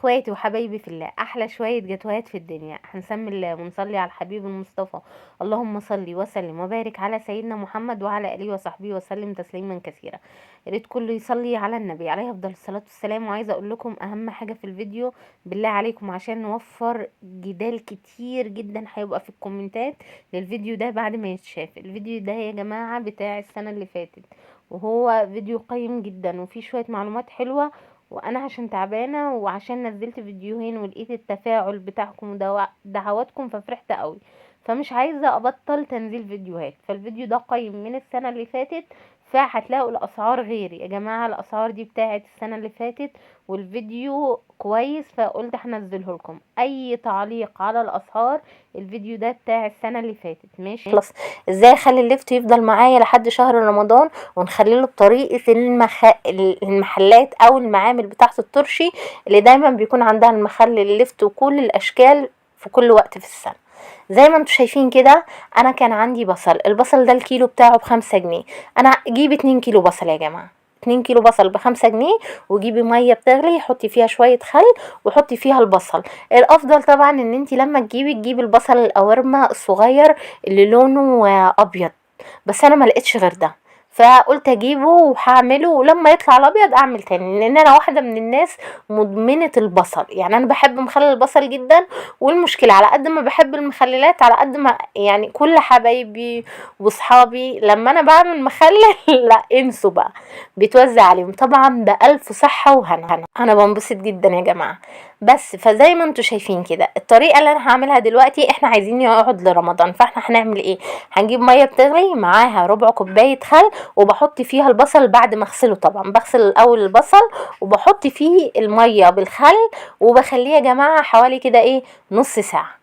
اخواتي وحبايبي في الله، احلى شويه جاتوهات في الدنيا. هنسمي الله ونصلي على الحبيب المصطفى. اللهم صل وسلم وبارك على سيدنا محمد وعلى اله وصحبه وسلم تسليما كثيرا. يا ريت كله يصلي على النبي عليه افضل الصلاه والسلام. وعايزه اقول لكم اهم حاجه في الفيديو، بالله عليكم عشان نوفر جدال كتير جدا هيبقى في الكومنتات للفيديو ده بعد ما يتشاف. الفيديو ده يا جماعه بتاع السنه اللي فاتت، وهو فيديو قيم جدا وفيه شويه معلومات حلوه. وانا عشان تعبانه وعشان نزلت فيديوهين ولقيت التفاعل بتاعكم ودعواتكم ففرحت قوي، فمش عايزه ابطل تنزيل فيديوهات. فالفيديو ده قيم من السنه اللي فاتت، فهتلاقوا الاسعار غير يا جماعه. الاسعار دي بتاعت السنه اللي فاتت والفيديو كويس، فقلت هنزله لكم. اي تعليق على الاسعار، الفيديو ده بتاع السنه اللي فاتت ماشي. خلاص، ازاي اخلي الليفت يفضل معايا لحد شهر رمضان ونخلي له بطريقه المحلات او المعامل بتاعه الترشي اللي دايما بيكون عندها المخلل الليفت وكل الاشكال في كل وقت في السنه. زي ما انتوا شايفين كده، انا كان عندي بصل. البصل ده الكيلو بتاعه ب5 جنيه. انا جيب 2 كيلو بصل يا جماعه، 2 كيلو بصل ب5 جنيه. وجيبي ميه بتغلي، حطي فيها شويه خل وحطي فيها البصل. الافضل طبعا ان انت لما تجيبي البصل القوارمه الصغير اللي لونه ابيض، بس انا ما لقيتش غير ده، فقلت اجيبه وهعمله ولما يطلع الابيض اعمل تاني، لان انا واحده من الناس مدمنه البصل. يعني انا بحب مخلل البصل جدا، والمشكله على قد ما بحب المخللات على قد ما يعني كل حبايبي واصحابي لما انا بعمل مخلل لا انسوا بقى، بيتوزع عليهم طبعا بألف صحه وهنا. انا بنبسط جدا يا جماعه. بس فزي ما انتوا شايفين كده الطريقه اللي انا هعملها دلوقتي، احنا عايزين يقعد لرمضان، فاحنا هنعمل ايه؟ هنجيب ميه بتغلي معاها ربع كوبايه خل، وبحط فيها البصل بعد ما اغسله. طبعا بغسل الاول البصل وبحط فيه الميه بالخل، وبخليه يا جماعه حوالي كده نص ساعه،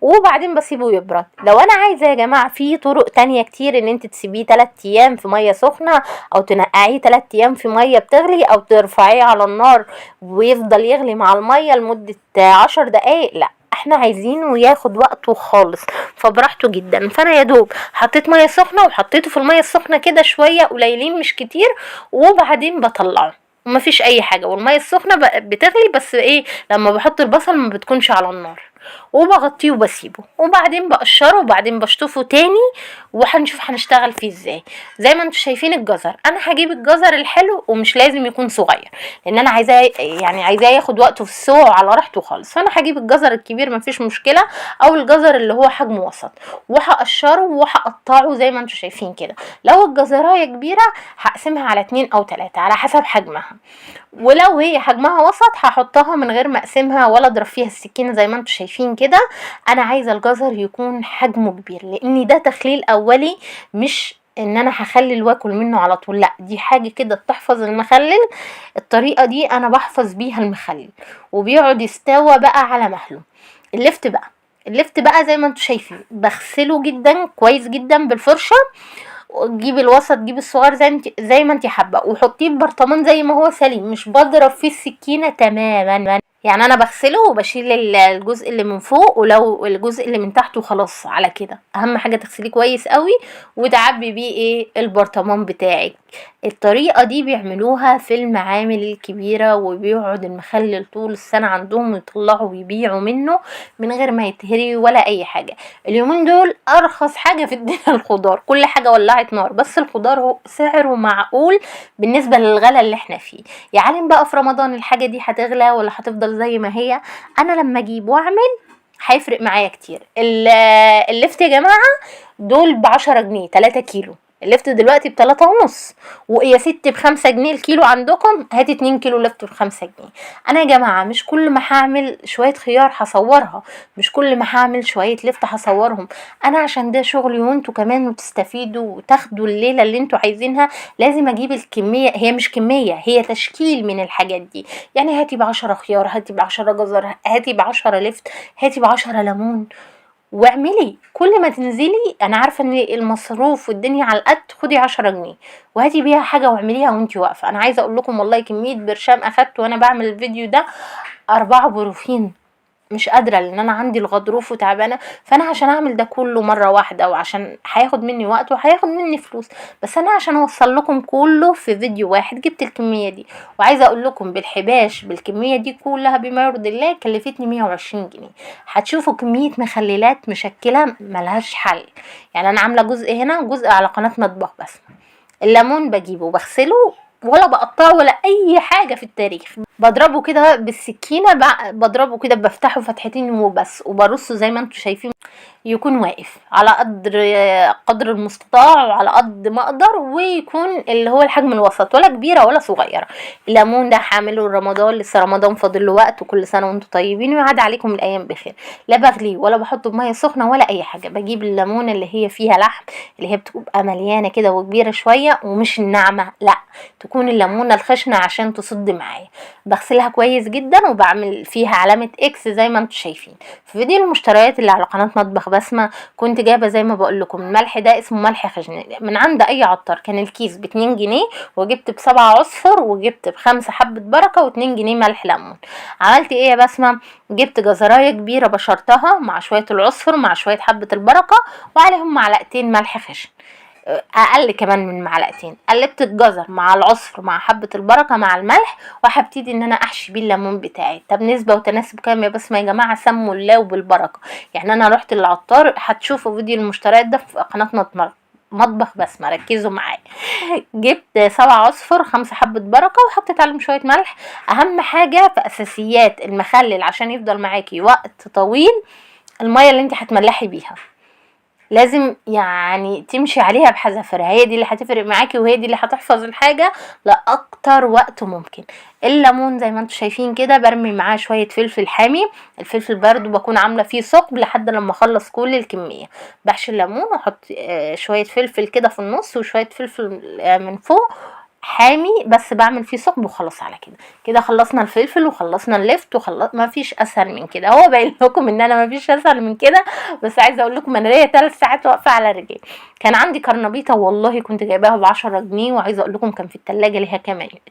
وبعدين بسيبه يبرد. لو انا عايزه يا جماعه في طرق تانية كتير، ان انت تسيبيه 3 ايام في ميه سخنه، او تنقعيه 3 ايام في ميه بتغلي، او ترفعيه على النار ويفضل يغلي مع الميه لمده 10 دقايق. لا، احنا عايزينه ياخد وقته خالص، فبراحته جدا. فانا يا دوب حطيت ميه سخنه وحطيته في الميه السخنه كده شويه قليلين مش كتير، وبعدين بطلعه ومفيش اي حاجه. والميه السخنه بتغلي، بس لما بحط البصل ما بتكونش على النار، وبغطيه وبسيبه، وبعدين بقشره وبعدين بشطفه تاني، وهنشوف هنشتغل فيه ازاي. زي ما انتوا شايفين الجزر، انا هجيب الجزر الحلو ومش لازم يكون صغير، لان انا عايزاه ياخد وقته في السوى وعلى راحته خالص. فانا هجيب الجزر الكبير مفيش مشكله، او الجزر اللي هو حجمه وسط، وهقشره وهقطعه زي ما انتوا شايفين كده. لو الجزرايه كبيره هقسمها على 2 أو 3 على حسب حجمها، ولو هي حجمها وسط هحطها من غير ما اقسمها ولا اضرب فيها السكينه زي ما انتوا شايفين كده. انا عايزه الجزر يكون حجمه كبير، لان ده تخليل اولي، مش ان انا هخلل واكل منه على طول. لا، دي حاجه كده بتحفظ المخلل. الطريقه دي انا بحفظ بيها المخلل، وبيقعد يستوى بقى على مهله. اللفت بقى زي ما انتوا شايفين بغسله جدا كويس جدا بالفرشه، جيب الوسط جيب الصغير زي ما انت حابه، وحطيه في برطمان زي ما هو سليم، مش بضرب فيه السكينه تماما. يعني انا بغسله وبشيل الجزء اللي من فوق، ولو الجزء اللي من تحته خلاص على كده. اهم حاجه تغسليه كويس قوي وتعبي بيه البرطمان بتاعك. الطريقه دي بيعملوها في المعامل الكبيره، وبيقعد المخلل طول السنه عندهم ويطلعوا ويبيعوا منه من غير ما يتهري ولا اي حاجه. اليومين دول ارخص حاجه في الدنيا الخضار، كل حاجه ولعت نار، بس الخضار هو سعره معقول بالنسبه للغلا اللي احنا فيه. يا عالم بقى في رمضان الحاجه دي هتغلى ولا هتفضل زي ما هي. انا لما اجيب واعمل هيفرق معايا كتير. اللفت يا جماعه دول ب10 جنيه 3 كيلو. اللفت دلوقتي ب3.5، ويا ست ب5 جنيه الكيلو عندكم، هاتي 2 كيلو لفت ب5 جنيه. انا يا جماعه مش كل ما هعمل شويه خيار هصورها، مش كل ما هعمل شويه لفت هصورهم. انا عشان ده شغلي وانتوا كمان وتستفيدوا وتاخدوا الليله اللي انتوا عايزينها، لازم اجيب الكميه. هي مش كميه، هي تشكيل من الحاجات دي. يعني هاتي ب10 خيار، هاتي ب10 جزر، هاتي ب10 لفت، هاتي ب10 ليمون، واعملي كل ما تنزلي. انا عارفه ان المصروف والدنيا على القد، خدي 10 جنيه وهاتي بيها حاجه واعمليها وانتي واقفه. انا عايزه اقول لكم والله كميه برشام اخدت وانا بعمل الفيديو ده، 4 بروفين مش قادره لان انا عندي الغضروف وتعبانه، فانا عشان اعمل ده كله مره واحده وعشان هياخد مني وقت وهياخد مني فلوس، بس انا عشان اوصل لكم كله في فيديو واحد جبت الكميه دي. وعايزه اقول لكم بالحباش بالكميه دي كلها بما يرضي الله كلفتني 120 جنيه. هتشوفوا كميه مخللات مشكله ملهاش حل. يعني انا عامله جزء هنا وجزء على قناه مطبخ بس. الليمون بجيبه وبغسله ولا بقطعه ولا اي حاجه في التاريخ، بضربه كده بالسكينه، بضربه كده بفتحه فتحتين وبس، وبرصه زي ما انتم شايفين يكون واقف على قدر المستطاع وعلى قد ما اقدر، ويكون اللي هو الحجم الوسط، ولا كبيره ولا صغيره. الليمون ده هعمله رمضان، لسه رمضان فاضل له وقت، وكل سنه وانتم طيبين ويعاد عليكم الايام بخير. لا بغليه ولا بحطه بميه سخنه ولا اي حاجه، بجيب الليمونه اللي هي فيها لحم، اللي هي بتبقى مليانه كده وكبيره شويه ومش الناعمه، لا تكون الليمونه الخشنه عشان تصد معايا. بغسلها كويس جدا وبعمل فيها علامه اكس زي ما انتم شايفين. في فيديو المشتريات اللي على قناه مطبخ بسمه كنت جايبه زي ما بقول لكم الملح ده اسمه ملح خشن من عند اي عطار، كان الكيس ب2 جنيه، وجبت ب7 عصفر، وجبت ب5 حبه بركه، و2 جنيه ملح ليمون. عملت ايه يا بسمه؟ جبت جزرايه كبيره بشرتها مع شويه العصفر مع شويه حبه البركه وعليهم معلقتين ملح خشن، اقل كمان من معلقتين. قلبت الجزر مع العصفر مع حبه البركه مع الملح، وهبتدي ان انا احشي بيه الليمون بتاعي. طب نسبه وتناسب كام يا بسمه يا جماعه؟ سموا الله وبالبركه. يعني انا رحت للعطار، هتشوفوا فيديو المشتريات ده في قناه مطبخ بسمه، ركزوا معايا. جبت 7 عصفر 5 حبه بركه وحطيت عليهم شويه ملح. اهم حاجه في اساسيات المخلل عشان يفضل معاكي وقت طويل، الميه اللي انت هتملحي بيها لازم يعني تمشي عليها بحذافيرها، هي دي اللي هتفرق معاكي وهي دي اللي هتحفظ الحاجه لاكتر وقت ممكن. الليمون زي ما انتم شايفين كده برمي معاه شويه فلفل حامي، الفلفل برضو بكون عامله فيه ثقب لحد لما اخلص كل الكميه. بحشي الليمون واحط شويه فلفل كده في النص وشويه فلفل من فوق حامي، بس بعمل فيه ثقب وخلاص. على كده كده خلصنا الفلفل وخلصنا اللفت ما فيش اسهل من كده. هو باين لكم ان انا ما فيش اسهل من كده، بس عايزه اقول لكم انا ليا 3 ساعات واقفه على رجلي. كان عندي كرنبيطه والله كنت جايباها ب10 جنيه، وعايزه اقول لكم كان في التلاجة ليها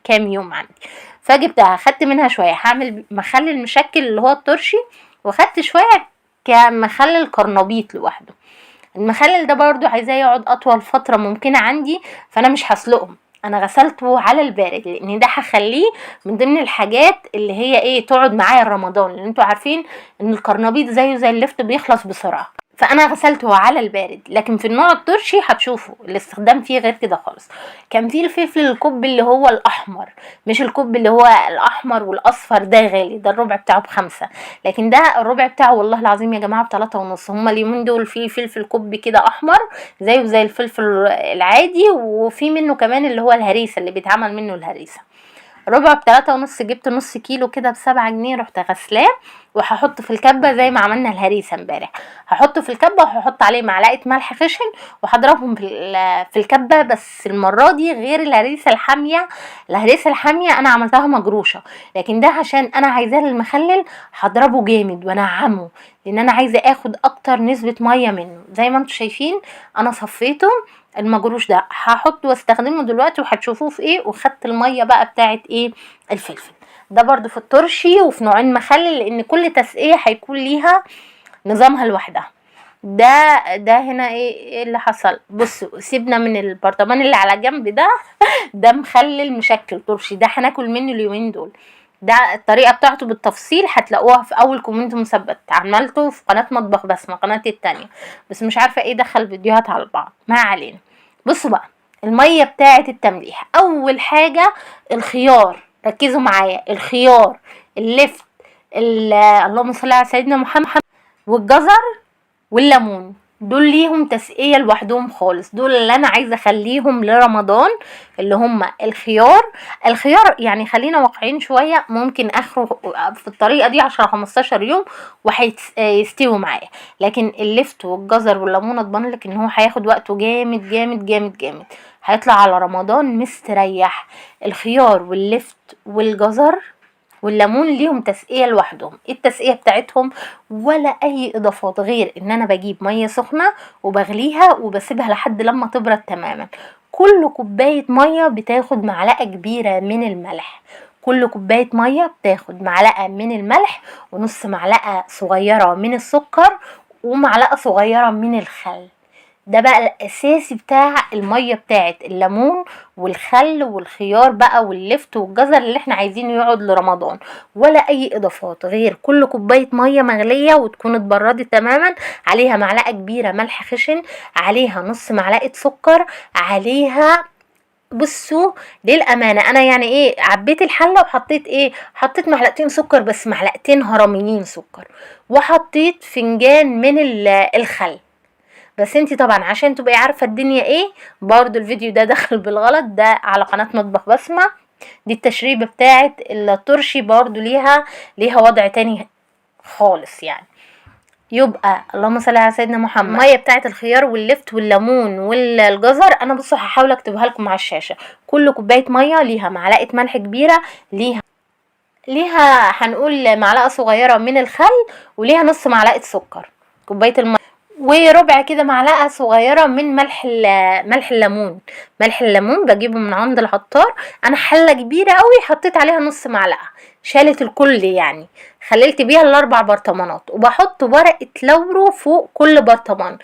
كام يوم عندي، فجبتها خدت منها شويه هعمل مخلل مشكل اللي هو الترشي، وخدت شويه كمخلل كرنبيط لوحده. المخلل ده برضو عايزاه يقعد اطول فتره ممكنه عندي، فانا مش هسلقه، انا غسلته على البارد لان ده هخليه من ضمن الحاجات اللي هي ايه تقعد معايا رمضان، لان انتوا عارفين ان الكرنبيط زيه زي اللفت بيخلص بسرعه، فانا غسلته على البارد. لكن في النوع الترشي هتشوفوا الاستخدام فيه غير كده خالص. كان فيه الفلفل الكوب اللي هو الاحمر، مش الكوب اللي هو الاحمر والاصفر، ده غالي، ده الربع بتاعه ب5، لكن ده الربع بتاعه والله العظيم يا جماعه ب3.5. هما اليومين دول فيه فلفل كوب كده احمر زيه زي الفلفل العادي، وفي منه كمان اللي هو الهريسه اللي بيتعمل منه الهريسه. ربع ب3.5، جبت نص كيلو كده ب7 جنيه، رحت غسلاه وهحطه في الكبه زي ما عملنا الهريسه امبارح. هحطه في الكبه وهحط عليه معلقه ملح خشن وهضربهم في الكبه، بس المره دي غير الهريسه الحاميه. الهريسه الحاميه انا عملتها مجروشه، لكن ده عشان انا عايزاه للمخلل هضربه جامد وانعمه، لان انا عايزه اخد اكتر نسبه ميه منه. زي ما انتم شايفين انا صفيته المجروش ده، هحطه واستخدمه دلوقتي وهتشوفوه في ايه. وخدت الميه بقى بتاعت ايه الفلفل ده برضو في الترشي وفي نوعين مخلل، لان كل تسقيه هيكون ليها نظامها لوحدها. ده هنا ايه اللي حصل؟ بصوا سيبنا من البرطمان اللي على جنب ده، ده مخلل مشكل ترشي، ده هناكل منه اليومين دول. ده الطريقه بتاعته بالتفصيل هتلاقوها في اول كومنت مثبت عملته في قناه مطبخ بسمه، قناتي التانية، بس مش عارفه ايه دخل فيديوهات على بعض، ما علينا. بصوا بقى الميه بتاعه التمليح، اول حاجه الخيار، ركزوا معايا، الخيار، اللفت، اللهم صل على سيدنا محمد، والجزر والليمون، دول ليهم تسقية لوحدهم خالص، دول اللي انا عايزه اخليهم لرمضان. اللي هم الخيار يعني خلينا واقعين شويه، ممكن اخره في الطريقه دي 10-15 يوم وهيستوي معايا. لكن اللفت والجزر والليمون اضمن لك ان هو هياخد وقته جامد جامد جامد جامد، هيطلع على رمضان مستريح. الخيار واللفت والجزر والليمون ليهم تسقية لوحدهم. ايه التسقية بتاعتهم؟ ولا اي اضافات غير ان انا بجيب مية سخنة وبغليها وبسيبها لحد لما تبرد تماما. كل كوباية مية بتاخد معلقة كبيرة من الملح، كل كوباية مية بتاخد معلقة من الملح ونص معلقة صغيرة من السكر ومعلقة صغيرة من الخل. ده بقى الاساسي بتاع الميه بتاعت الليمون والخل والخيار بقى واللفت والجزر اللي احنا عايزينه يقعد لرمضان. ولا اي اضافات غير كل كوبايه ميه مغليه وتكون اتبردت تماما، عليها معلقه كبيره ملح خشن، عليها نص معلقه سكر، عليها بصوا للامانه انا يعني ايه عبيت الحله وحطيت ايه، حطيت معلقتين سكر بس معلقتين هرميين سكر، وحطيت فنجان من الخل. بس انتي طبعا عشان تبقي عارفة الدنيا ايه، برضو الفيديو ده دخل بالغلط، ده على قناة مطبخ بسمة. دي التشريبة بتاعت الترشي، برضو ليها وضع تاني خالص يعني. يبقى اللهم صل على سيدنا محمد، الميه بتاعت الخيار واللفت والليمون والجزر انا بصوا هحاول اكتبها لكم على الشاشه. كل كوبايه ميه ليها معلقه ملح كبيره، ليها هنقول معلقه صغيره من الخل، وليها نص معلقه سكر كوبايه الميه، وربع كده معلقه صغيره من ملح الليمون. ملح الليمون بجيبه من عند العطار، انا حله كبيره قوي حطيت عليها نص معلقه، شالت الكل يعني، خللت بيها ال4 برطمانات، وبحط ورقه لورو فوق كل برطمان،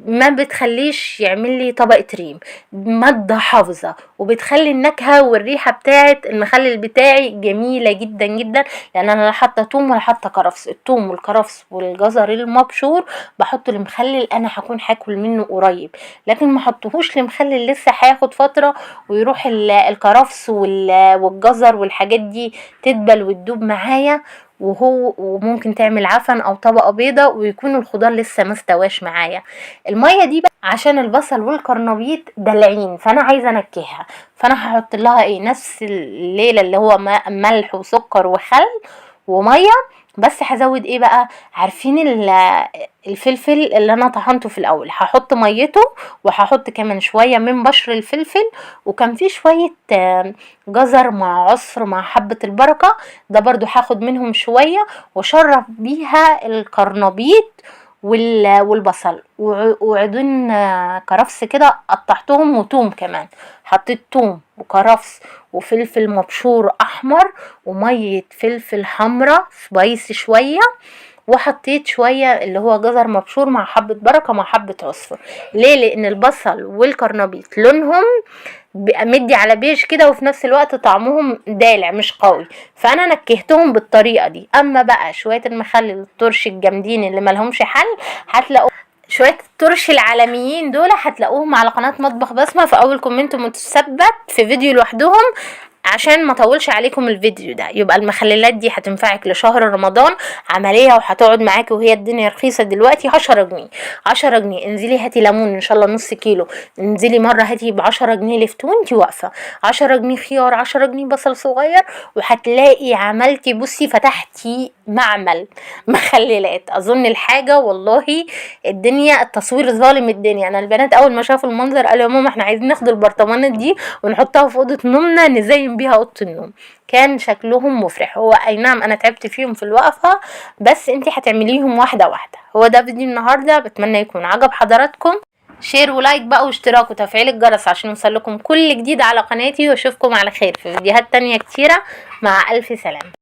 ما بتخليش يعمل لي طبقه ريم، ماده حافظه، وبتخلي النكهه والريحه بتاعت المخلل بتاعي جميله جدا جدا. لان انا لا حاطه توم ولا حاطه كرفس، التوم والكرفس والجزر المبشور بحطه لمخلل انا هكون هاكل منه قريب، لكن ما حطهوش لمخلل لسه هياخد فتره ويروح الكرفس والجزر والحاجات دي تدبل وتدوب معايا، وممكن تعمل عفن او طبقه بيضه ويكون الخضار لسه مستواش معايا. الميه دي بقى عشان البصل والقرنبيط دلعين، فانا عايزه انكهها، فانا هحط لها ايه نفس الليله اللي هو ملح وسكر وخل وميه، بس هزود ايه بقى، عارفين الفلفل اللي انا طحنته في الاول، هحط ميته وهحط كمان شويه من بشر الفلفل، وكان في شويه جزر مع عصر مع حبه البركه، ده برضو هاخد منهم شويه واشرب بيها القرنبيط والبصل وعيدين كرفس كده قطعتهم، وتوم كمان حطيت توم وكرفس وفلفل مبشور احمر وميه فلفل حمرا سبايسي شويه، وحطيت شويه اللي هو جزر مبشور مع حبه بركه مع حبه عصفر. ليه؟ لان البصل والكرنبيط لونهم مدي على بيج كده، وفي نفس الوقت طعمهم دالع مش قوي، فانا نكهتهم بالطريقه دي. اما بقى شويه المخلل الترشي الجامدين اللي ملهمش حل، هتلاقوا شويه الترش العالميين دول هتلاقوهم على قناه مطبخ بسمه في اول كومنت متثبت في فيديو لوحدهم. عشان ما اطولش عليكم الفيديو ده، يبقى المخللات دي هتنفعك لشهر رمضان عمليه، وهتقعد معاكي وهي الدنيا رخيصه دلوقتي 10 جنيه. 10 جنيه انزلي هاتي ليمون ان شاء الله نص كيلو، انزلي مره هاتي ب10 جنيه لفت وانتي واقفه، 10 جنيه خيار، 10 جنيه بصل صغير، وهتلاقي عملتي بصي فتحتي معمل مخللات. اظن الحاجه والله الدنيا التصوير ظالم الدنيا. انا البنات اول ما شافوا المنظر قالوا يا ماما احنا عايزين ناخد البرطمانات دي ونحطها في اوضه نومنا نزين بيها اوضه النوم. كان شكلهم مفرح. هو اي نعم انا تعبت فيهم في الوقفه، بس انتي هتعمليهم واحده واحده. هو ده فيديو النهارده، بتمنى يكون عجب حضراتكم. شير ولايك بقى واشتراك وتفعيل الجرس عشان يوصلكم كل جديد على قناتي، واشوفكم على خير في فيديوهات تانية كتيره. مع الف سلامه.